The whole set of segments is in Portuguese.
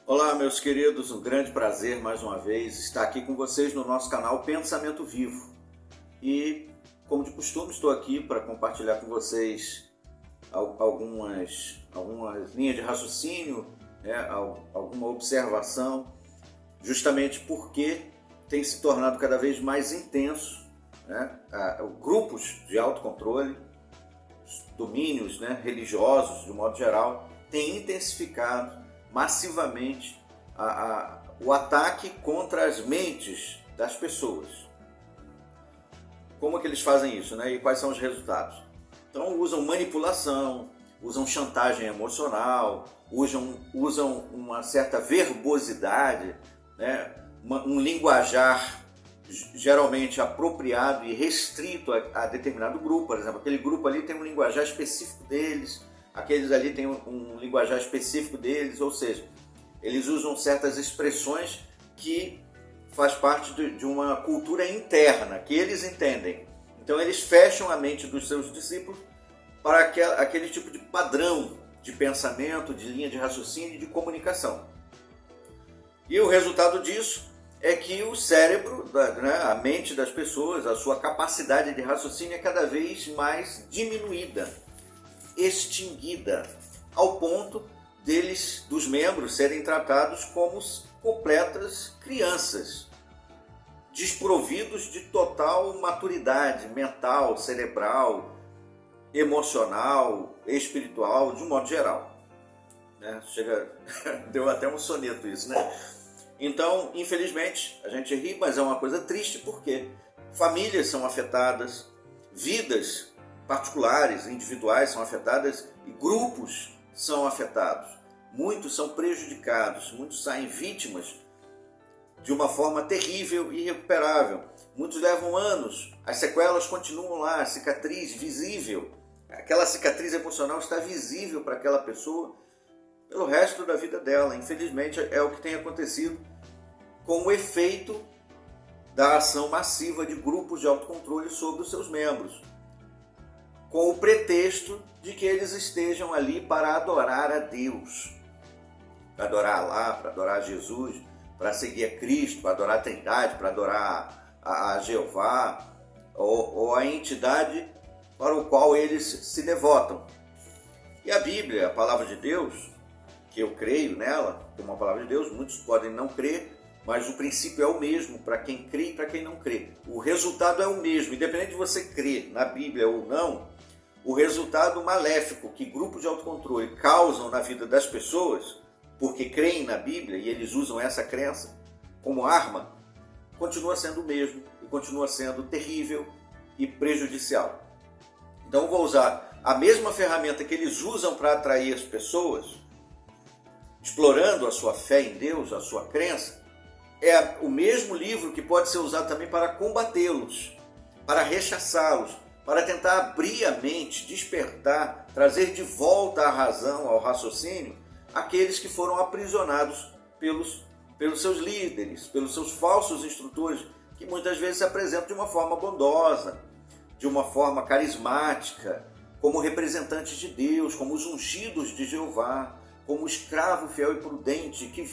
Olá, meus queridos, um grande prazer mais uma vez estar aqui com vocês no nosso canal Pensamento Vivo. E, como de costume, estou aqui para compartilhar com vocês algumas linhas de raciocínio, alguma observação, justamente porque tem se tornado cada vez mais intenso, grupos de autocontrole, domínios religiosos, de modo geral, têm intensificado massivamente o ataque contra as mentes das pessoas. Como é que eles fazem isso, e quais são os resultados? Então usam manipulação, usam chantagem emocional, usam uma certa verbosidade, um linguajar geralmente apropriado e restrito a determinado grupo. Por exemplo, aquele grupo ali tem um linguajar específico deles, aqueles ali têm um linguajar específico deles, ou seja, eles usam certas expressões que faz parte de uma cultura interna, que eles entendem. Então eles fecham a mente dos seus discípulos para aquele tipo de padrão de pensamento, de linha de raciocínio e de comunicação. E o resultado disso é que o cérebro, a mente das pessoas, a sua capacidade de raciocínio é cada vez mais diminuída, extinguida, ao ponto dos membros serem tratados como completas crianças, desprovidos de total maturidade mental, cerebral, emocional, espiritual, de um modo geral. Deu até um soneto isso, Então, infelizmente, a gente ri, mas é uma coisa triste porque famílias são afetadas, vidas particulares, individuais são afetadas e grupos são afetados. Muitos são prejudicados, muitos saem vítimas de uma forma terrível e irrecuperável. Muitos levam anos, as sequelas continuam lá, a cicatriz visível, aquela cicatriz emocional está visível para aquela pessoa pelo resto da vida dela. Infelizmente é o que tem acontecido com o efeito da ação massiva de grupos de autocontrole sobre os seus membros, com o pretexto de que eles estejam ali para adorar a Deus, para adorar Allah, para adorar Jesus, para seguir a Cristo, para adorar a Trindade, para adorar a Jeová ou a entidade para o qual eles se devotam. E a Bíblia, a palavra de Deus, que eu creio nela, como a palavra de Deus, muitos podem não crer, mas o princípio é o mesmo para quem crê e para quem não crê. O resultado é o mesmo, independente de você crer na Bíblia ou não. O resultado maléfico que grupos de autocontrole causam na vida das pessoas, porque creem na Bíblia e eles usam essa crença como arma, continua sendo o mesmo e continua sendo terrível e prejudicial. Então vou usar a mesma ferramenta que eles usam para atrair as pessoas, explorando a sua fé em Deus, a sua crença, é o mesmo livro que pode ser usado também para combatê-los, para rechaçá-los, para tentar abrir a mente, despertar, trazer de volta à razão, ao raciocínio, aqueles que foram aprisionados pelos seus líderes, pelos seus falsos instrutores, que muitas vezes se apresentam de uma forma bondosa, de uma forma carismática, como representantes de Deus, como os ungidos de Jeová, como o escravo fiel e prudente que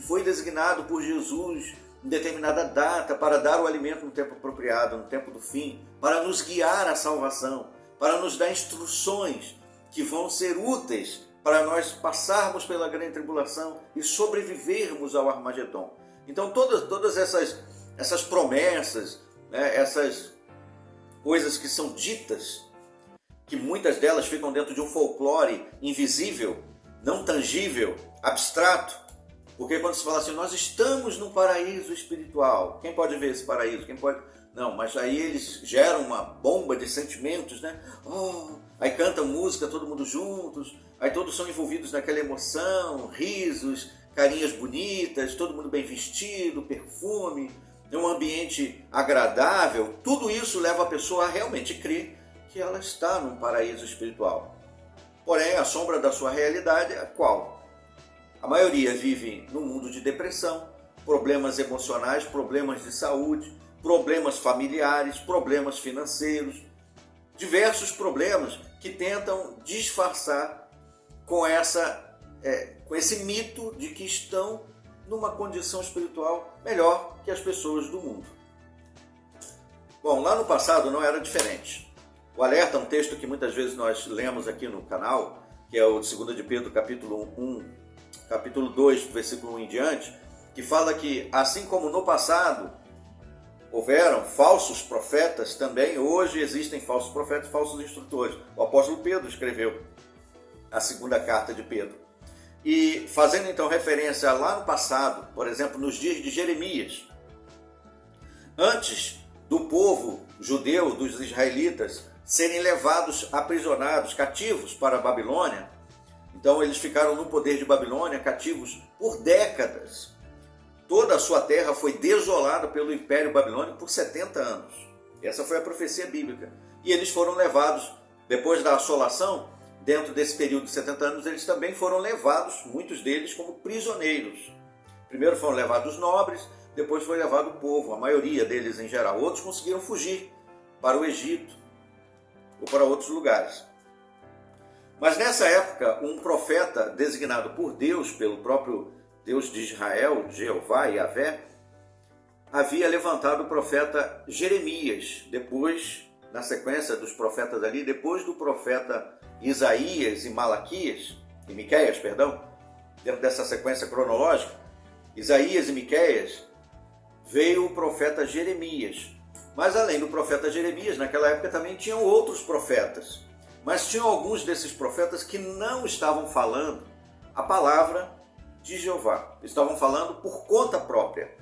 foi designado por Jesus em determinada data para dar o alimento no tempo apropriado, no tempo do fim, para nos guiar à salvação, para nos dar instruções que vão ser úteis para nós passarmos pela grande tribulação e sobrevivermos ao Armagedon. Então todas essas promessas, essas coisas que são ditas, que muitas delas ficam dentro de um folclore invisível, não tangível, abstrato, porque quando se fala assim, nós estamos no paraíso espiritual, quem pode ver esse paraíso? Quem pode? Não, mas aí eles geram uma bomba de sentimentos, aí cantam música, todo mundo juntos, aí todos são envolvidos naquela emoção, risos, carinhas bonitas, todo mundo bem vestido, perfume, um ambiente agradável. Tudo isso leva a pessoa a realmente crer que ela está num paraíso espiritual. Porém, a sombra da sua realidade é qual? A maioria vive num mundo de depressão, problemas emocionais, problemas de saúde, problemas familiares, problemas financeiros, diversos problemas que tentam disfarçar com essa com esse mito de que estão numa condição espiritual melhor que as pessoas do mundo. Bom, lá no passado não era diferente. O alerta é um texto que muitas vezes nós lemos aqui no canal, que é o de 2 de Pedro, capítulo 1, capítulo 2, versículo 1 em diante, que fala que, assim como no passado houveram falsos profetas, também hoje existem falsos profetas e falsos instrutores. O apóstolo Pedro escreveu a segunda carta de Pedro. E fazendo então referência lá no passado, por exemplo, nos dias de Jeremias, antes do povo judeu, dos israelitas, serem levados aprisionados, cativos para a Babilônia. Então eles ficaram no poder de Babilônia, cativos por décadas. Toda a sua terra foi desolada pelo Império Babilônico por 70 anos. Essa foi a profecia bíblica. E eles foram levados, depois da assolação, dentro desse período de 70 anos, eles também foram levados, muitos deles, como prisioneiros. Primeiro foram levados os nobres, depois foi levado o povo, a maioria deles em geral. Outros conseguiram fugir para o Egito ou para outros lugares. Mas nessa época, um profeta designado por Deus, pelo próprio Deus de Israel, Jeová e Yahvé, havia levantado o profeta Jeremias, depois, na sequência dos profetas ali, depois do profeta Isaías e Miqueias, dentro dessa sequência cronológica, Isaías e Miqueias, veio o profeta Jeremias. Mas além do profeta Jeremias, naquela época também tinham outros profetas. Mas tinham alguns desses profetas que não estavam falando a palavra de Jeová. Estavam falando por conta própria,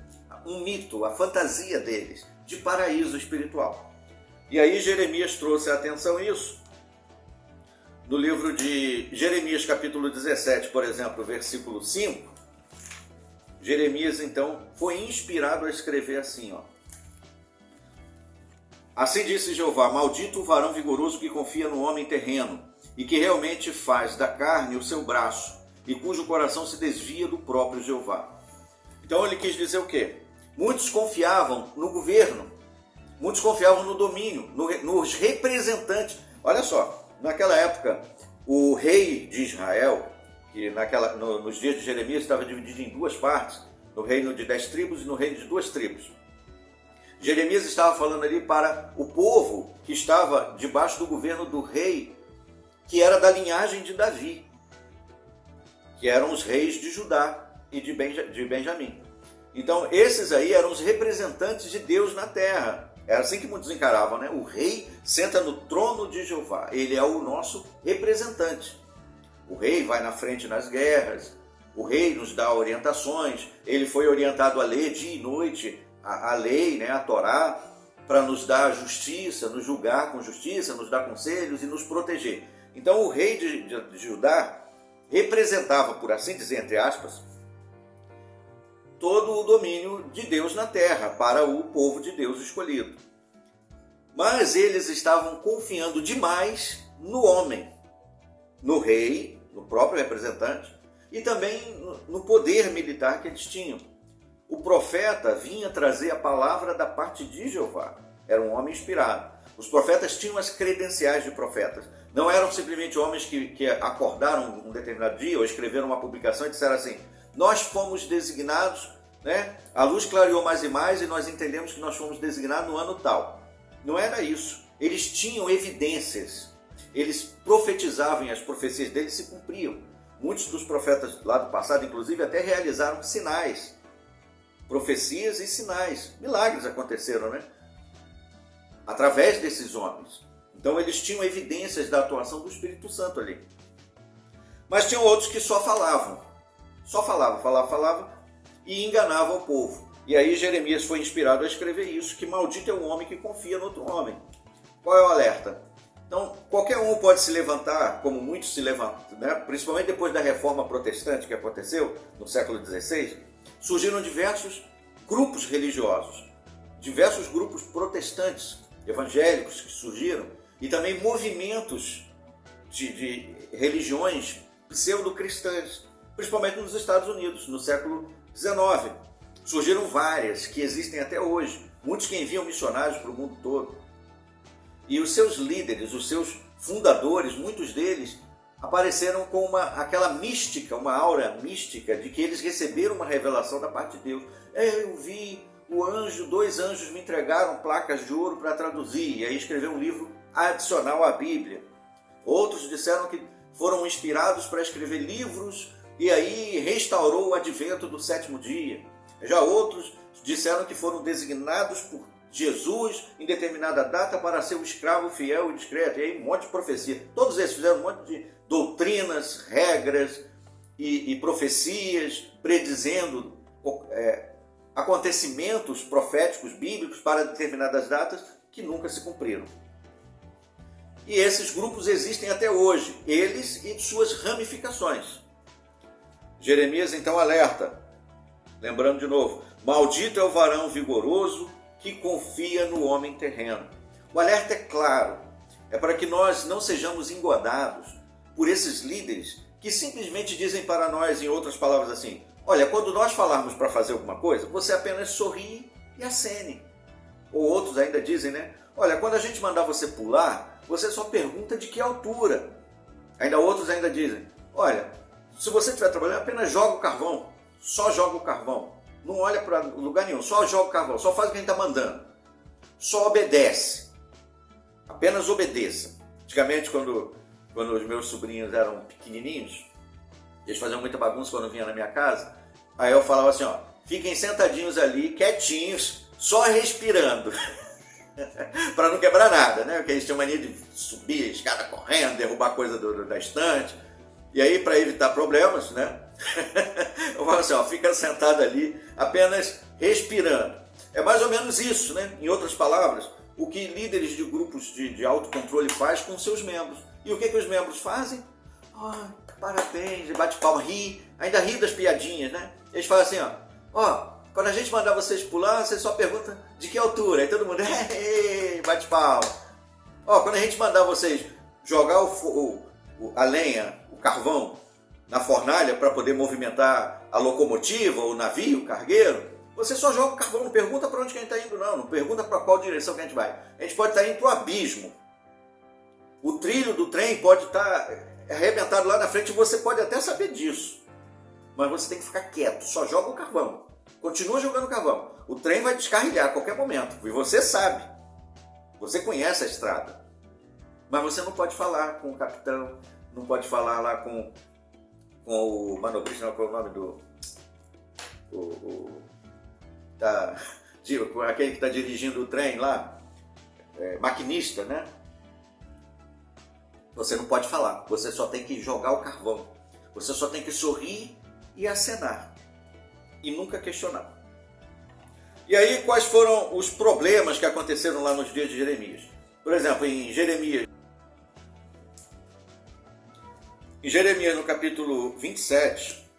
um mito, a fantasia deles, de paraíso espiritual. E aí Jeremias trouxe a atenção isso. No livro de Jeremias, capítulo 17, por exemplo, versículo 5, Jeremias, então, foi inspirado a escrever assim, ó. Assim disse Jeová: maldito o varão vigoroso que confia no homem terreno, e que realmente faz da carne o seu braço, e cujo coração se desvia do próprio Jeová. Então ele quis dizer o quê? Muitos confiavam no governo, muitos confiavam no domínio, nos representantes. Olha só, naquela época, o rei de Israel, que nos dias de Jeremias estava dividido em duas partes, no reino de 10 tribos e no reino de 2 tribos. Jeremias estava falando ali para o povo que estava debaixo do governo do rei, que era da linhagem de Davi, que eram os reis de Judá e de Benjamim. Então, esses aí eram os representantes de Deus na terra. Era assim que muitos encaravam, né? O rei senta no trono de Jeová. Ele é o nosso representante. O rei vai na frente nas guerras. O rei nos dá orientações. Ele foi orientado a ler dia e noite a lei, né? A Torá, para nos dar a justiça, nos julgar com justiça, nos dar conselhos e nos proteger. Então, o rei de Judá representava, por assim dizer, entre aspas, todo o domínio de Deus na terra para o povo de Deus escolhido. Mas eles estavam confiando demais no homem, no rei, no próprio representante, e também no poder militar que eles tinham. O profeta vinha trazer a palavra da parte de Jeová. Era um homem inspirado. Os profetas tinham as credenciais de profetas. Não eram simplesmente homens que acordaram um determinado dia ou escreveram uma publicação e disseram assim: nós fomos designados, né? A luz clareou mais e mais e nós entendemos que nós fomos designados no ano tal. Não era isso. Eles tinham evidências. Eles profetizavam e as profecias deles se cumpriam. Muitos dos profetas lá do passado, inclusive, até realizaram sinais. Profecias e sinais. Milagres aconteceram, né? Através desses homens. Então eles tinham evidências da atuação do Espírito Santo ali. Mas tinham outros que só falavam. Só falavam e enganavam o povo. E aí Jeremias foi inspirado a escrever isso, que maldito é o homem que confia no outro homem. Qual é o alerta? Então, qualquer um pode se levantar, como muitos se levantam, né? Principalmente depois da reforma protestante que aconteceu no século XVI, surgiram diversos grupos religiosos, diversos grupos protestantes, evangélicos que surgiram, e também movimentos de religiões pseudo-cristãs, principalmente nos Estados Unidos, no século XIX. Surgiram várias, que existem até hoje, muitos que enviam missionários para o mundo todo. E os seus líderes, os seus fundadores, muitos deles apareceram com aquela mística, uma aura mística de que eles receberam uma revelação da parte de Deus. Eu vi dois anjos me entregaram placas de ouro para traduzir, e aí escrever um livro adicional à Bíblia. Outros disseram que foram inspirados para escrever livros e aí restaurou o advento do sétimo dia. Já outros disseram que foram designados por Jesus em determinada data para ser o escravo fiel e discreto. E aí um monte de profecia. Todos esses fizeram um monte de doutrinas, regras e profecias predizendo acontecimentos proféticos bíblicos para determinadas datas que nunca se cumpriram. E esses grupos existem até hoje, eles e suas ramificações. Jeremias então alerta, lembrando de novo, maldito é o varão vigoroso que confia no homem terreno. O alerta é claro, é para que nós não sejamos engodados por esses líderes que simplesmente dizem para nós, em outras palavras assim, olha, quando nós falarmos para fazer alguma coisa, você apenas sorri e acene. Ou outros ainda dizem, né? Olha, quando a gente mandar você pular, você só pergunta de que altura. Ainda outros ainda dizem, olha, se você estiver trabalhando, apenas joga o carvão. Só joga o carvão. Não olha para lugar nenhum, só joga o carvão. Só faz o que a gente está mandando. Só obedece. Apenas obedeça. Antigamente, quando os meus sobrinhos eram pequenininhos, eles faziam muita bagunça quando vinham na minha casa. Aí eu falava assim, ó, fiquem sentadinhos ali, quietinhos, só respirando. Para não quebrar nada, né? Porque eles tinham mania de subir a escada correndo, derrubar coisa da estante. E aí, para evitar problemas, né? Eu falo assim, ó, fica sentado ali, apenas respirando. É mais ou menos isso, né? Em outras palavras, o que líderes de grupos de autocontrole faz com seus membros. E o que os membros fazem? Parabéns, bate palma, ainda ri das piadinhas, né? Eles falam assim, ó, quando a gente mandar vocês pular, você só pergunta de que altura. Aí todo mundo, bate palma. Ó, quando a gente mandar vocês jogar a lenha, o carvão, na fornalha para poder movimentar a locomotiva, o navio, o cargueiro, você só joga o carvão, não pergunta para onde que a gente está indo, não pergunta para qual direção que a gente vai. A gente pode estar indo para o abismo. O trilho do trem pode estar arrebentado lá na frente e você pode até saber disso. Mas você tem que ficar quieto, só joga o carvão. Continua jogando o carvão. O trem vai descarrilhar a qualquer momento. E você sabe. Você conhece a estrada. Mas você não pode falar com o capitão, não pode falar lá com o manobrista, não, qual é o nome aquele que está dirigindo o trem lá, maquinista, né? Você não pode falar, você só tem que jogar o carvão. Você só tem que sorrir e acenar. E nunca questionar. E aí, quais foram os problemas que aconteceram lá nos dias de Jeremias? Por exemplo, em Jeremias, no capítulo 27,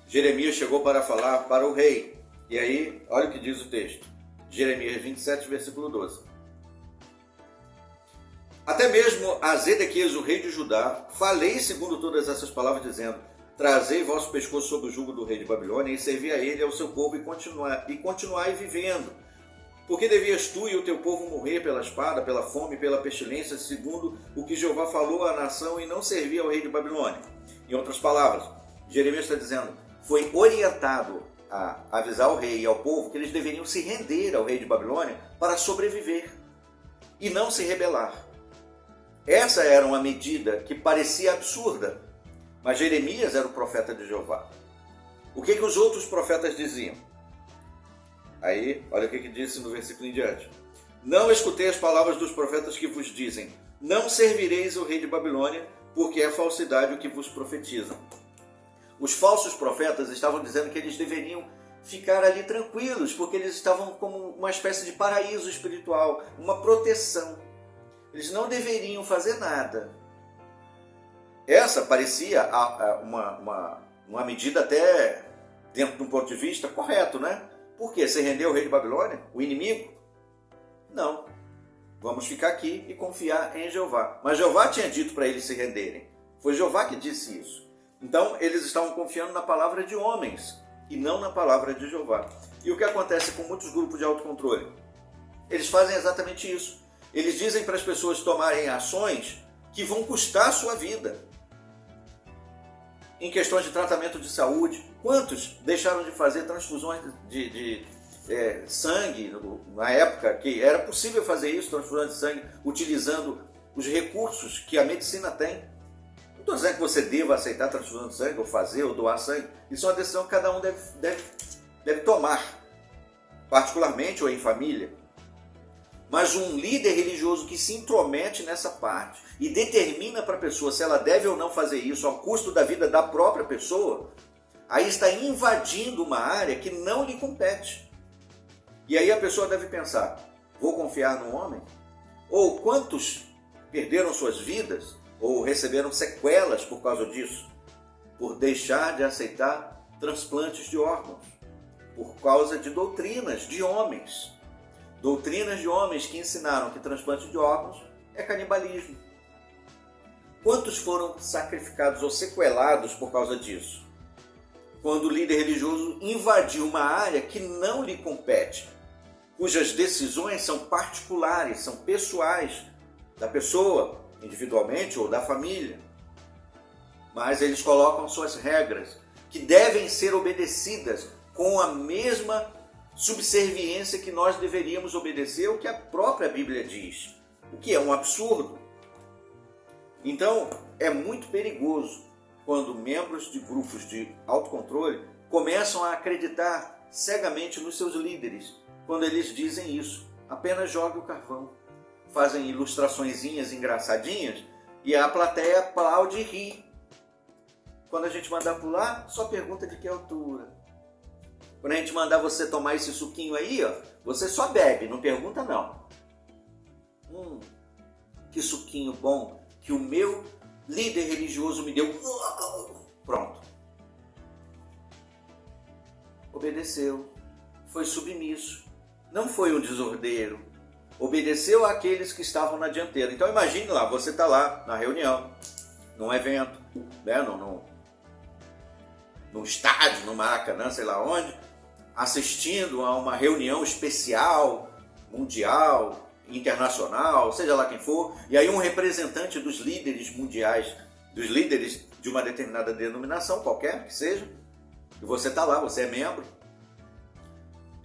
Jeremias chegou para falar para o rei. E aí, olha o que diz o texto. Jeremias 27, versículo 12. Até mesmo a Zedequias, o rei de Judá, falei segundo todas essas palavras, dizendo, trazei vosso pescoço sob o jugo do rei de Babilônia e servi a ele e ao seu povo e continuai vivendo. Porque devias tu e o teu povo morrer pela espada, pela fome, pela pestilência, segundo o que Jeová falou à nação e não servir ao rei de Babilônia. Em outras palavras, Jeremias está dizendo, foi orientado a avisar ao rei e ao povo que eles deveriam se render ao rei de Babilônia para sobreviver e não se rebelar. Essa era uma medida que parecia absurda, mas Jeremias era o profeta de Jeová. O que os outros profetas diziam? Aí, olha o que disse no versículo em diante. Não escutei as palavras dos profetas que vos dizem, não servireis o rei de Babilônia, porque é falsidade o que vos profetizam. Os falsos profetas estavam dizendo que eles deveriam ficar ali tranquilos, porque eles estavam como uma espécie de paraíso espiritual, uma proteção. Eles não deveriam fazer nada. Essa parecia uma medida até, dentro de um ponto de vista, correto, né? Por quê? Se render ao rei de Babilônia? O inimigo? Não. Vamos ficar aqui e confiar em Jeová. Mas Jeová tinha dito para eles se renderem. Foi Jeová que disse isso. Então, eles estavam confiando na palavra de homens e não na palavra de Jeová. E o que acontece com muitos grupos de autocontrole? Eles fazem exatamente isso. Eles dizem para as pessoas tomarem ações que vão custar a sua vida. Em questões de tratamento de saúde, quantos deixaram de fazer transfusões de sangue, na época que era possível fazer isso, transfusão de sangue, utilizando os recursos que a medicina tem? Não estou dizendo que você deva aceitar transfusão de sangue, ou fazer, ou doar sangue. Isso é uma decisão que cada um deve tomar, particularmente ou em família. Mas um líder religioso que se intromete nessa parte e determina para a pessoa se ela deve ou não fazer isso ao custo da vida da própria pessoa, aí está invadindo uma área que não lhe compete. E aí a pessoa deve pensar, vou confiar no homem? Ou quantos perderam suas vidas ou receberam sequelas por causa disso? Por deixar de aceitar transplantes de órgãos, por causa de doutrinas de homens. Doutrinas de homens que ensinaram que transplante de órgãos é canibalismo. Quantos foram sacrificados ou sequelados por causa disso? Quando o líder religioso invadiu uma área que não lhe compete, cujas decisões são particulares, são pessoais, da pessoa, individualmente ou da família. Mas eles colocam suas regras, que devem ser obedecidas com a mesma subserviência que nós deveríamos obedecer ao que a própria Bíblia diz, o que é um absurdo. Então, é muito perigoso quando membros de grupos de autocontrole começam a acreditar cegamente nos seus líderes, quando eles dizem isso. Apenas jogue o carvão. Fazem ilustraçõezinhas engraçadinhas e a plateia aplaude e ri. Quando a gente mandar pular, só pergunta de que altura. Quando a gente mandar você tomar esse suquinho aí, ó, você só bebe, não pergunta não. Que suquinho bom que o meu líder religioso me deu. Pronto. Obedeceu. Foi submisso. Não foi um desordeiro. Obedeceu àqueles que estavam na dianteira. Então imagine lá, você está lá na reunião, num evento, né, num estádio, no Maracanã, sei lá onde, assistindo a uma reunião especial, mundial, internacional, seja lá quem for, e aí um representante dos líderes mundiais, dos líderes de uma determinada denominação, qualquer que seja, e você está lá, você é membro,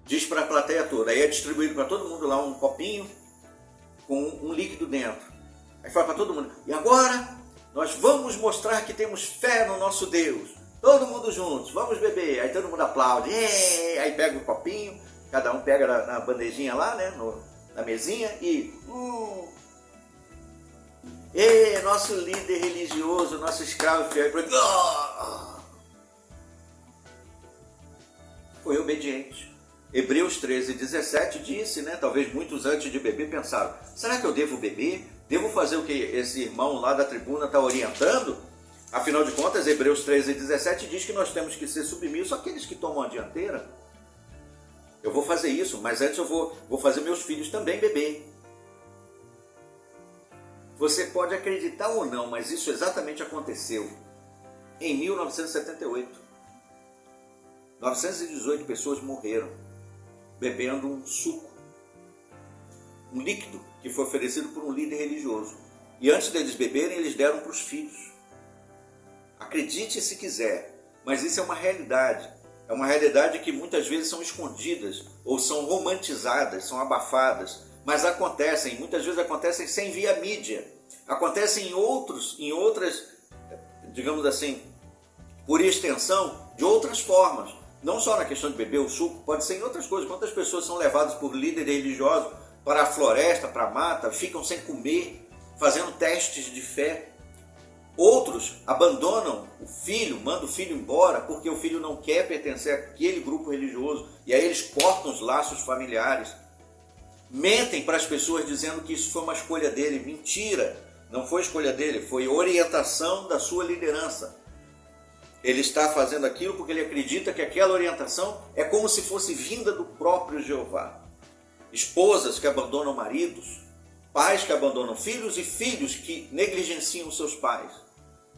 diz para a plateia toda, aí é distribuído para todo mundo lá um copinho com um líquido dentro. Aí fala para todo mundo, e agora nós vamos mostrar que temos fé no nosso Deus. Todo mundo juntos, vamos beber. Aí todo mundo aplaude. Aí pega o copinho, cada um pega na bandejinha lá, né, na mesinha e... nosso líder religioso, nosso escravo fiel. Foi obediente. Hebreus 13:17 disse, né, talvez muitos antes de beber pensaram, será que eu devo beber? Devo fazer o que esse irmão lá da tribuna está orientando? Afinal de contas, Hebreus 13:17 diz que nós temos que ser submissos àqueles que tomam a dianteira. Eu vou fazer isso, mas antes eu vou fazer meus filhos também beber. Você pode acreditar ou não, mas isso exatamente aconteceu em 1978. 918 pessoas morreram bebendo um suco, um líquido que foi oferecido por um líder religioso. E antes deles beberem, eles deram para os filhos. Acredite se quiser, mas isso é uma realidade. É uma realidade que muitas vezes são escondidas ou são romantizadas, são abafadas, mas acontecem, muitas vezes acontecem sem via mídia. Acontecem em outras, digamos assim, por extensão, de outras formas. Não só na questão de beber o suco, pode ser em outras coisas. Quantas pessoas são levadas por líderes religiosos para a floresta, para a mata, ficam sem comer, fazendo testes de fé. Outros abandonam o filho, mandam o filho embora porque o filho não quer pertencer àquele grupo religioso e aí eles cortam os laços familiares. Mentem para as pessoas dizendo que isso foi uma escolha dele. Mentira, não foi escolha dele, foi orientação da sua liderança. Ele está fazendo aquilo porque ele acredita que aquela orientação é como se fosse vinda do próprio Jeová. Esposas que abandonam maridos, pais que abandonam filhos e filhos que negligenciam seus pais.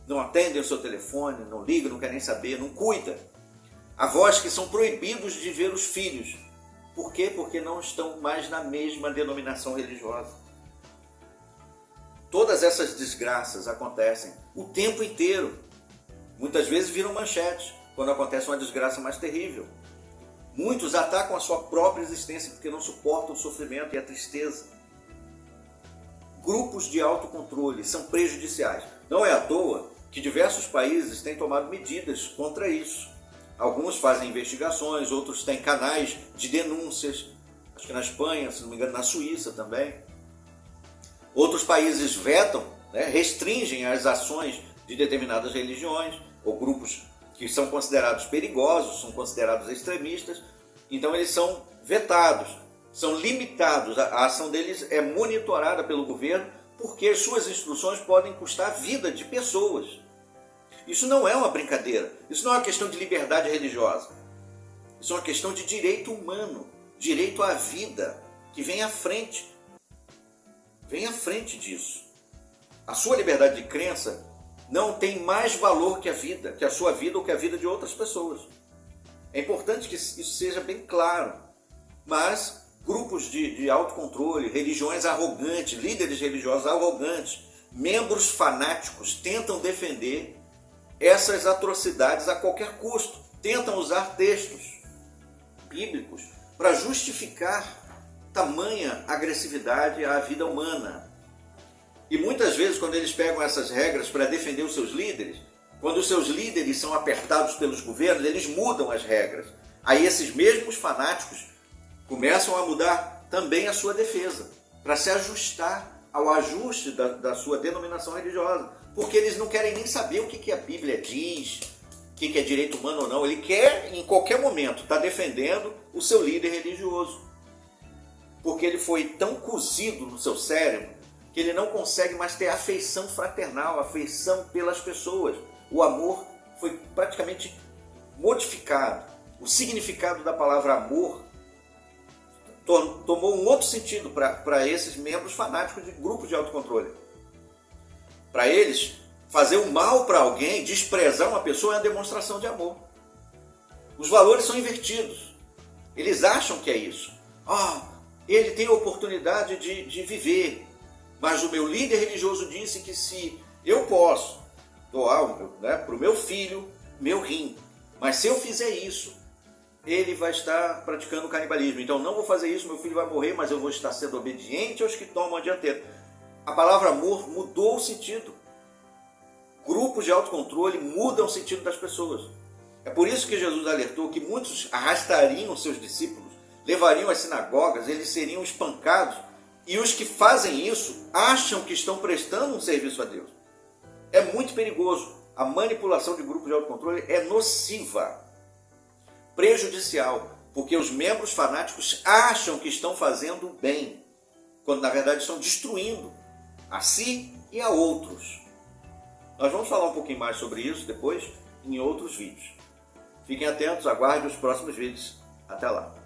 Não atendem o seu telefone, não ligam, não querem saber, não cuidam. Avós que são proibidos de ver os filhos. Por quê? Porque não estão mais na mesma denominação religiosa. Todas essas desgraças acontecem o tempo inteiro. Muitas vezes viram manchete quando acontece uma desgraça mais terrível. Muitos atacam a sua própria existência porque não suportam o sofrimento e a tristeza. Grupos de autocontrole são prejudiciais. Não é à toa que diversos países têm tomado medidas contra isso. Alguns fazem investigações, outros têm canais de denúncias. Acho que na Espanha, se não me engano, na Suíça também. Outros países vetam, restringem as ações de determinadas religiões ou grupos que são considerados perigosos, são considerados extremistas. Então eles são vetados, são limitados. A ação deles é monitorada pelo governo porque as suas instruções podem custar a vida de pessoas. Isso não é uma brincadeira, isso não é uma questão de liberdade religiosa. Isso é uma questão de direito humano, direito à vida, que vem à frente. Vem à frente disso. A sua liberdade de crença não tem mais valor que a vida, que a sua vida ou que a vida de outras pessoas. É importante que isso seja bem claro. Mas grupos de autocontrole, religiões arrogantes, líderes religiosos arrogantes, membros fanáticos tentam defender essas atrocidades a qualquer custo. Tentam usar textos bíblicos para justificar tamanha agressividade à vida humana. E muitas vezes, quando eles pegam essas regras para defender os seus líderes, quando os seus líderes são apertados pelos governos, eles mudam as regras. Aí esses mesmos fanáticos começam a mudar também a sua defesa, para se ajustar ao ajuste da sua denominação religiosa. Porque eles não querem nem saber o que a Bíblia diz, o que é direito humano ou não. Ele quer, em qualquer momento, estar defendendo o seu líder religioso. Porque ele foi tão cozido no seu cérebro que ele não consegue mais ter afeição fraternal, afeição pelas pessoas. O amor foi praticamente modificado. O significado da palavra amor tomou um outro sentido para esses membros fanáticos de grupos de autocontrole. Para eles, fazer o mal para alguém, desprezar uma pessoa é uma demonstração de amor. Os valores são invertidos. Eles acham que é isso. Ele tem a oportunidade de viver, mas o meu líder religioso disse que se eu posso doar para o meu filho, meu rim, mas se eu fizer isso, ele vai estar praticando canibalismo. Então não vou fazer isso, meu filho vai morrer, mas eu vou estar sendo obediente aos que tomam a dianteira. A palavra amor mudou o sentido. Grupos de autocontrole mudam o sentido das pessoas. É por isso que Jesus alertou que muitos arrastariam seus discípulos, levariam às sinagogas, eles seriam espancados, e os que fazem isso acham que estão prestando um serviço a Deus. É muito perigoso. A manipulação de grupos de autocontrole é nociva, prejudicial, porque os membros fanáticos acham que estão fazendo o bem, quando na verdade estão destruindo a si e a outros. Nós vamos falar um pouquinho mais sobre isso depois em outros vídeos. Fiquem atentos, aguardem os próximos vídeos. Até lá!